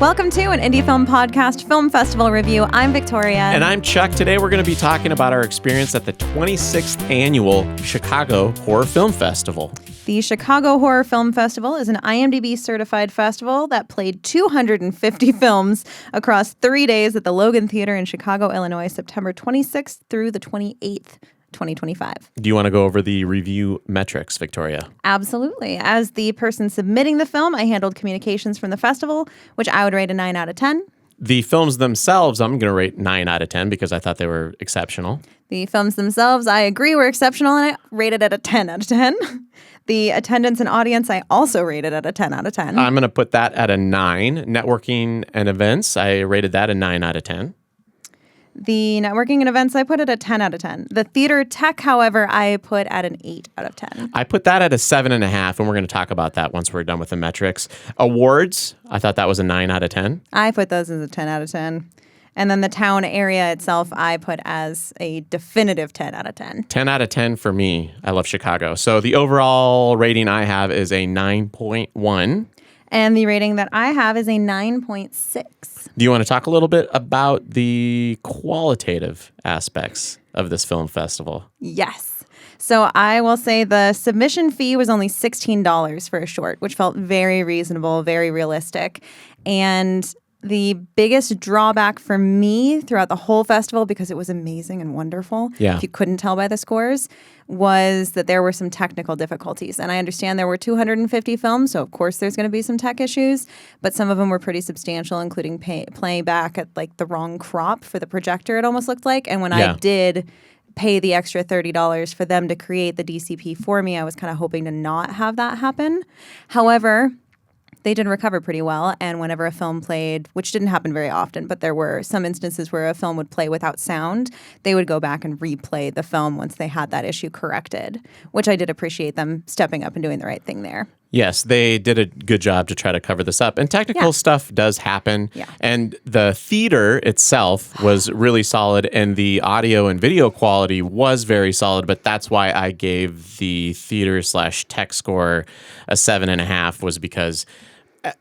Welcome to an Indie Film Podcast Film Festival Review. I'm Victoria. And I'm Chuck. Today we're going to be talking about our experience at the 26th Annual Chicago Horror Film Festival. The Chicago Horror Film Festival is an IMDb-certified festival that played 250 films across 3 days at the Logan Theater in Chicago, Illinois, September 26th through the 28th. 2025. Do you want to go over the review metrics, Victoria? Absolutely. As the person submitting the film, I handled communications from the festival, which I would rate a 9 out of 10. The films themselves, I'm going to rate 9 out of 10 because I thought they were exceptional. The films themselves, I agree, were exceptional, and I rated it a 10 out of 10. The attendance and audience, I also rated at a 10 out of 10. I'm going to put that at a 9. Networking and events, I rated that a 9 out of 10. The networking and events, I put it at 10 out of 10. The theater tech, however, I put at an 8 out of 10. I put that at a 7.5, and we're going to talk about that once we're done with the metrics. Awards, I thought that was a 9 out of 10. I put those as a 10 out of 10. And then the town area itself, I put as a definitive 10 out of 10. 10 out of 10 for me. I love Chicago. So the overall rating I have is a 9.1. And the rating that I have is a 9.6. Do you want to talk a little bit about the qualitative aspects of this film festival? Yes. So I will say the submission fee was only $16 for a short, which felt very reasonable, very realistic. And the biggest drawback for me throughout the whole festival, because it was amazing and wonderful, if you couldn't tell by the scores, was that there were some technical difficulties. And I understand there were 250 films, so of course there's going to be some tech issues, but some of them were pretty substantial, including playing back at like the wrong crop for the projector, it almost looked like. And when I did pay the extra $30 for them to create the DCP for me, I was kind of hoping to not have that happen. However, they did recover pretty well, and whenever a film played, which didn't happen very often, but there were some instances where a film would play without sound, they would go back and replay the film once they had that issue corrected, which I did appreciate them stepping up and doing the right thing there. Yes, they did a good job to try to cover this up. And technical stuff does happen. Yeah. And the theater itself was really solid, and the audio and video quality was very solid. But that's why I gave the theater/tech score a 7.5, was because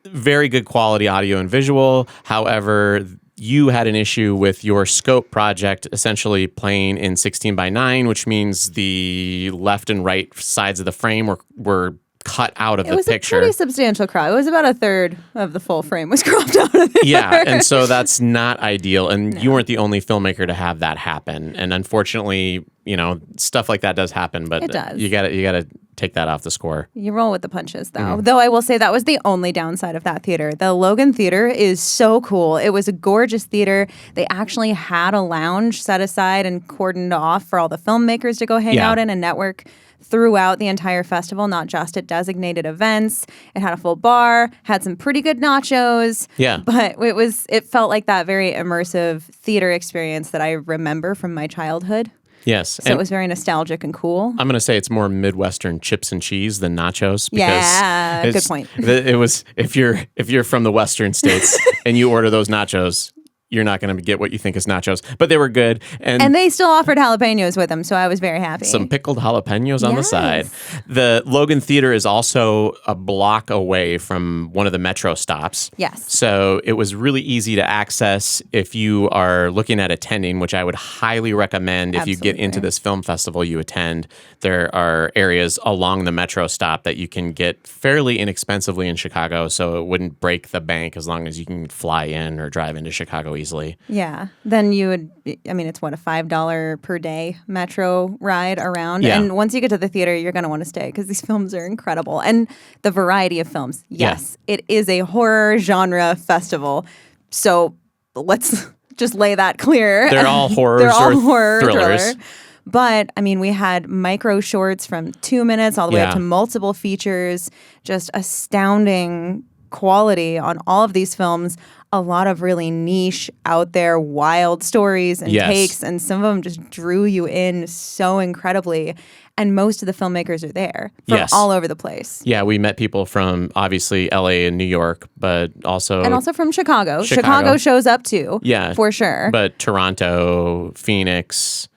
very good quality audio and visual. However, you had an issue with your scope project essentially playing in 16:9, which means the left and right sides of the frame were cut out of the picture. It was a pretty substantial crop. It was about a third of the full frame was cropped out of there. Yeah, and so that's not ideal. And you weren't the only filmmaker to have that happen. And unfortunately, you know, stuff like that does happen, but it does. You gotta take that off the score. You roll with the punches, though. Mm-hmm. Though I will say that was the only downside of that theater. The Logan Theater is so cool. It was a gorgeous theater. They actually had a lounge set aside and cordoned off for all the filmmakers to go hang out in and network throughout the entire festival, not just at designated events. It had a full bar, had some pretty good nachos. Yeah. But it felt like that very immersive theater experience that I remember from my childhood. Yes. So it was very nostalgic and cool. I'm going to say it's more Midwestern chips and cheese than nachos. Because good point. It was, if you're from the Western states and you order those nachos, you're not going to get what you think is nachos, but they were good. And they still offered jalapenos with them, so I was very happy. Some pickled jalapenos on the side. The Logan Theater is also a block away from one of the metro stops. Yes. So it was really easy to access if you are looking at attending, which I would highly recommend. If you get into this film festival you attend, there are areas along the metro stop that you can get fairly inexpensively in Chicago, so it wouldn't break the bank as long as you can fly in or drive into Chicago easily. Yeah. Then you would, it's what, a $5 per day metro ride around? Yeah. And once you get to the theater, you're going to want to stay because these films are incredible. And the variety of films. Yes, it is a horror genre festival. So let's just lay that clear. They're all horrors They're all or horror thrillers. Thriller. But, we had micro shorts from 2 minutes all the way up to multiple features, just astounding quality on all of these films. A lot of really niche, out there, wild stories and takes, and some of them just drew you in so incredibly. And most of the filmmakers are there from all over the place. Yeah, we met people from obviously LA and New York, but also from Chicago. Chicago shows up too. Yeah, for sure. But Toronto, Phoenix,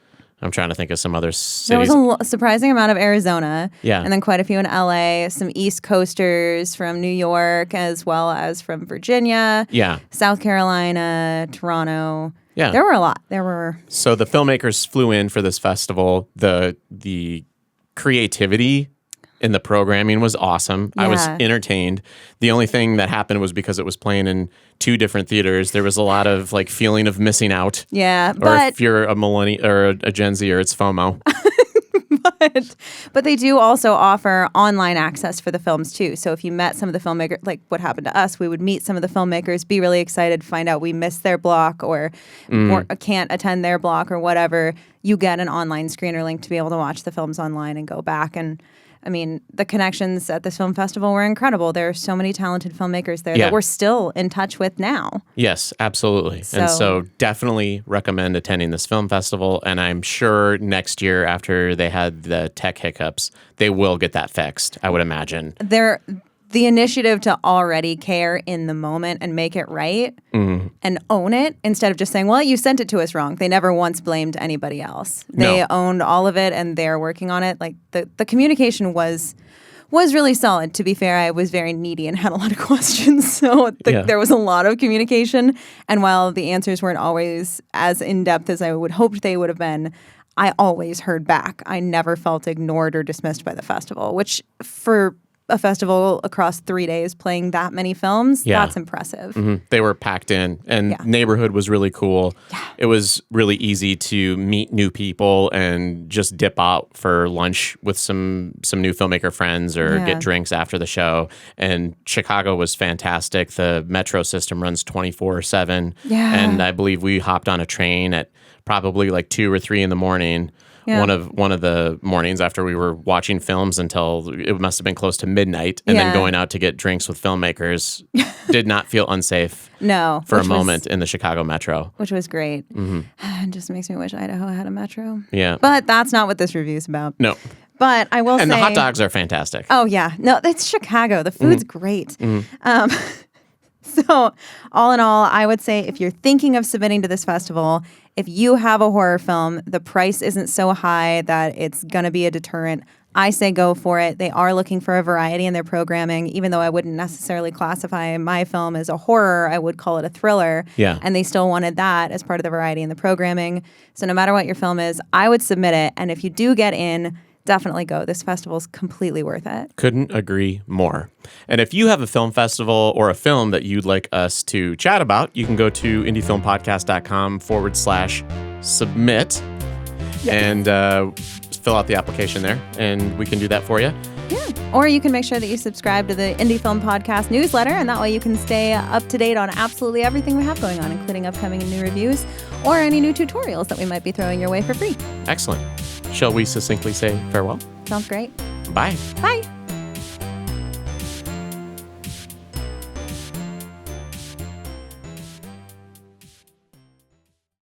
I'm trying to think of some other There was cities. a surprising amount of Arizona. Yeah. And then quite a few in LA, some East Coasters from New York, as well as from Virginia, Yeah. South Carolina, Toronto. Yeah. There were a lot. There were. So the filmmakers flew in for this festival. The creativity in the programming was awesome. I was Yeah. entertained. The only thing that happened was because it was playing in 2 different theaters, there was a lot of like feeling of missing out. Yeah. Or But if you're a millennial or a Gen Zer, it's FOMO. But they do also offer online access for the films too. So if you met some of the filmmakers, like what happened to us, we would meet some of the filmmakers, be really excited, find out we missed their block or can't attend their block or whatever. You get an online screener link to be able to watch the films online and go back. And I mean, the connections at this film festival were incredible. There are so many talented filmmakers there that we're still in touch with now. Yes, absolutely. And so definitely recommend attending this film festival. And I'm sure next year after they had the tech hiccups, they will get that fixed, I would imagine. The initiative to already care in the moment and make it right and own it instead of just saying, well, you sent it to us wrong. They never once blamed anybody else. They owned all of it and they're working on it. Like the communication was really solid. To be fair, I was very needy and had a lot of questions. So there was a lot of communication. And while the answers weren't always as in-depth as I would hoped they would have been, I always heard back. I never felt ignored or dismissed by the festival, which for a festival across 3 days playing that many films, that's impressive. They were packed in, and neighborhood was really cool. Yeah. It was really easy to meet new people and just dip out for lunch with some new filmmaker friends or get drinks after the show. And Chicago was fantastic. The metro system runs 24/7. Yeah. And I believe we hopped on a train at probably like 2 or 3 in the morning. Yeah. One of the mornings after we were watching films until it must have been close to midnight, and then going out to get drinks with filmmakers did not feel unsafe. For a moment in the Chicago metro, which was great. It just makes me wish Idaho had a metro. Yeah, but that's not what this review is about. No. But I will say, and the hot dogs are fantastic. Oh yeah, no, it's Chicago. The food's great. So all in all, I would say if you're thinking of submitting to this festival, if you have a horror film, the price isn't so high that it's going to be a deterrent. I say go for it. They are looking for a variety in their programming, even though I wouldn't necessarily classify my film as a horror. I would call it a thriller. Yeah. And they still wanted that as part of the variety in the programming. So no matter what your film is, I would submit it. And if you do get in, definitely go. This festival's completely worth it. Couldn't agree more. And if you have a film festival or a film that you'd like us to chat about, you can go to indiefilmpodcast.com/submit and fill out the application there, and we can do that for you. Yeah. Or you can make sure that you subscribe to the Indie Film Podcast newsletter, and that way you can stay up to date on absolutely everything we have going on, including upcoming and new reviews or any new tutorials that we might be throwing your way for free. Excellent. Shall we succinctly say farewell? Sounds great. Bye. Bye.